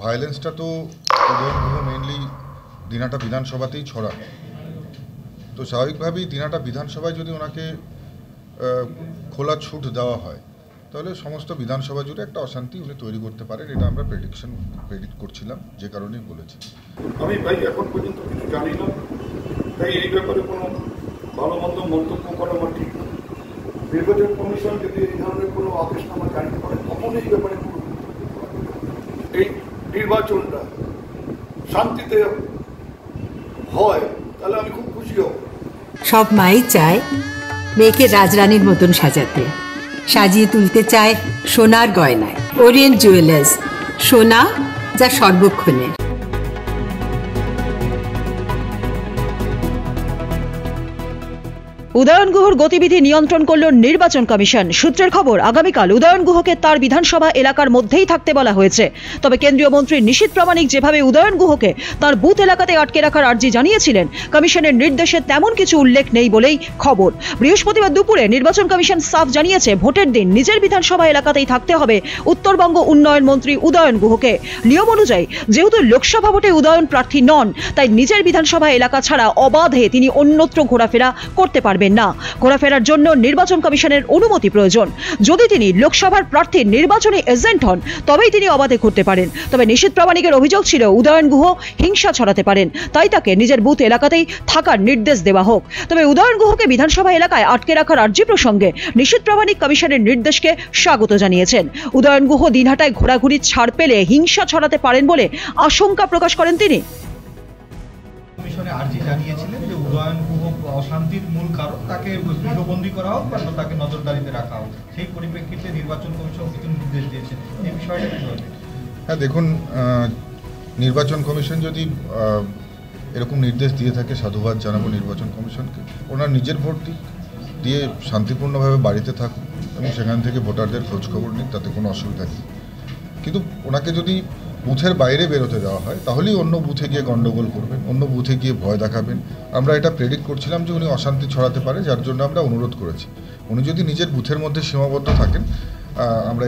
ভায়োলেন্সটা তো উদয়নগুহ মেইনলি দিনাটা বিধানসভাতেই ছড়া। তো স্বাভাবিকভাবেই দিনাটা বিধানসভায় যদি ওনাকে খোলা ছুট দেওয়া হয় তাহলে সমস্ত বিধানসভা জুড়ে একটা অশান্তি উনি তৈরি করতে পারেন, এটা আমরা প্রেডিক্ট করছিলাম, যে কারণেই বলেছি। আমি ভাই এখন পর্যন্ত কিছু জানি না, তাই এই ব্যাপারে কোনো ভালো মন্দ মন্তব্য করা আমার ঠিক না। নির্বাচন কমিশন যদি এই ধরনের কোনো আদেশনামা জারি করে তখন এই ব্যাপারে এই নির্বাচনটা শান্তিতে হয় তাহলে আমি খুব খুশি হব। সব মাই চায় মেয়েকে রাজরানীর মতন সাজাতে, সাজিয়ে তুলতে চায় সোনার গয়নায়। ওরিয়েন্ট জুয়েলার্স, সোনা যা সর্বক্ষণের। উদয়ন গুহর গতিবিধি নিয়ন্ত্রণ করল নির্বাচন কমিশন। সূত্রের খবর, আগামীকাল উদয়ন গুহকে তার বিধানসভা এলাকার মধ্যেই থাকতে বলা হয়েছে। তবে কেন্দ্রীয় মন্ত্রী নিশীথ প্রামাণিক যেভাবে উদয়ন গুহকে তার বুথ এলাকাতে আটকে রাখার আর্জি জানিয়েছিলেন, কমিশনের নির্দেশে তেমন কিছু উল্লেখ নেই বলেই খবর। বৃহস্পতিবার দুপুরে নির্বাচন কমিশন সাফ জানিয়েছে, ভোটের দিন নিজের বিধানসভা এলাকাতেই থাকতে হবে উত্তরবঙ্গ উন্নয়ন মন্ত্রী উদয়ন গুহকে। নিয়ম অনুযায়ী যেহেতু লোকসভা ভোটে উদয়ন প্রার্থী নন, তাই নিজের বিধানসভা এলাকা ছাড়া অবাধে তিনি অন্যত্র ঘোরাফেরা করতে পারবেন না। ঘোরাফেরার জন্য নির্বাচন কমিশনের অনুমতি প্রয়োজন। যদি তিনি লোকসভার প্রার্থীর নির্বাচনী এজেন্ট হন তবেই তিনি অবাধে ঘুরতে পারেন। তবে নিশীথ প্রামাণিকের অভিযোগ ছিল উদয়ন গুহ হিংসা ছড়াতে পারেন, তাই তাকে নিজের বুথ এলাকাতেই থাকার নির্দেশ দেওয়া হোক। তবে উদয়ন গুহকে বিধানসভা এলাকায় আটকে রাখার আর্জি প্রসঙ্গে নিশীথ প্রামাণিক কমিশনের নির্দেশকে স্বাগত জানিয়েছেন। উদয়ন গুহ দিনহাটায় ঘোরাঘুরি ছাড় পেলে হিংসা ছড়াতে পারেন বলে আশঙ্কা প্রকাশ করেন তিনি। কমিশনে আর্জি জানিয়েছিলেন যে উদয়ন গুহ অশান্তির মূল কারণ, তাকে গৃহবন্দী করা হোক বা তাকে নজরদারিতে রাখা হোক। সেই পরিপ্রেক্ষিতে নির্বাচন কমিশন কিছু নির্দেশ দিয়েছেন, এই বিষয়টা কি বলবেন? হ্যাঁ, দেখুন, নির্বাচন কমিশন যদি এরকম নির্দেশ দিয়ে থাকে সাধুবাদ জানাবো নির্বাচন কমিশনকে। ওনার নিজের ভোট দিয়ে শান্তিপূর্ণভাবে বাড়িতে থাকুন এবং সেখান থেকে ভোটারদের খোঁজখবর নিন, তাতে কোনো অসুবিধা নেই। কিন্তু ওনাকে যদি বুথের বাইরে বেরোতে দেওয়া হয় তাহলেই অন্য বুথে গিয়ে গণ্ডগোল করবেন, অন্য বুথে গিয়ে ভয় দেখাবেন। আমরা এটা প্রেডিক্ট করছিলাম যে উনি অশান্তি ছড়াতে পারে, যার জন্য আমরা অনুরোধ করেছি। উনি যদি নিজের বুথের মধ্যে সীমাবদ্ধ থাকেন আমরা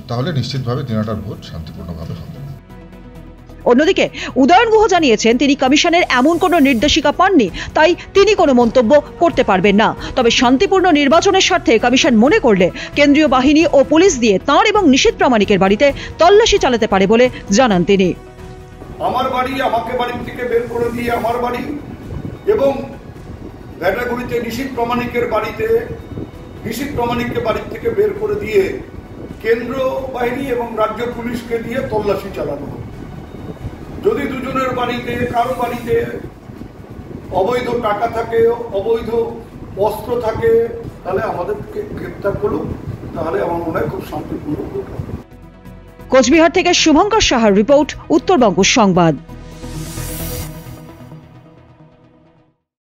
তাহলে নিশ্চিতভাবে দিনাটার ভোট শান্তিপূর্ণভাবে হবে। অন্যদিকে উদয়ন গুহ জানিয়েছেন তিনি কমিশনের এমন কোনো নির্দেশিকা পাননি, তাই তিনি কোনো মন্তব্য করতে পারবেন না। তবে শান্তিপূর্ণ নির্বাচনের স্বার্থে কমিশন মনে করলে কেন্দ্রীয় বাহিনী ও পুলিশ দিয়ে তাঁর এবং নিশীথ প্রামাণিকের বাড়িতে তল্লাশি চালাতে পারে বলে জানান তিনি। আমার বাড়ি, আমাকে বাড়ি থেকে বের করে দিয়ে আমার বাড়ি এবং ভ্যাটাগুড়িতে নিশীথ প্রামাণিকের বাড়িতে নিশীথ প্রামাণিককে বাড়ি থেকে বের করে দিয়ে কেন্দ্র বাহিনী এবং রাজ্য পুলিশকে দিয়ে তল্লাশি চালানো হবে। যদি দুজনের বাড়িতে কারো বাড়িতে অবৈধ টাকা থাকে, অবৈধ অস্ত্র থাকে, তাহলে আমাদেরকে গ্রেপ্তার করুক, তাহলে আমার মনে হয় খুব শান্তিপূর্ণ হবে। কোচবিহার থেকে শুভঙ্কর সাহার রিপোর্ট, উত্তরবঙ্গ সংবাদ।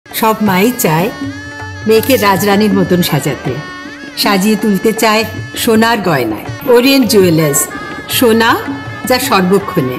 সব মাই চায় মেয়েকে রাজরানীর মতন সাজাতে, সাজিয়ে তুলতে চায় সোনার গয়নায়। ওরিয়েন্ট জুয়েলার্স, সোনা যা সর্বক্ষণের।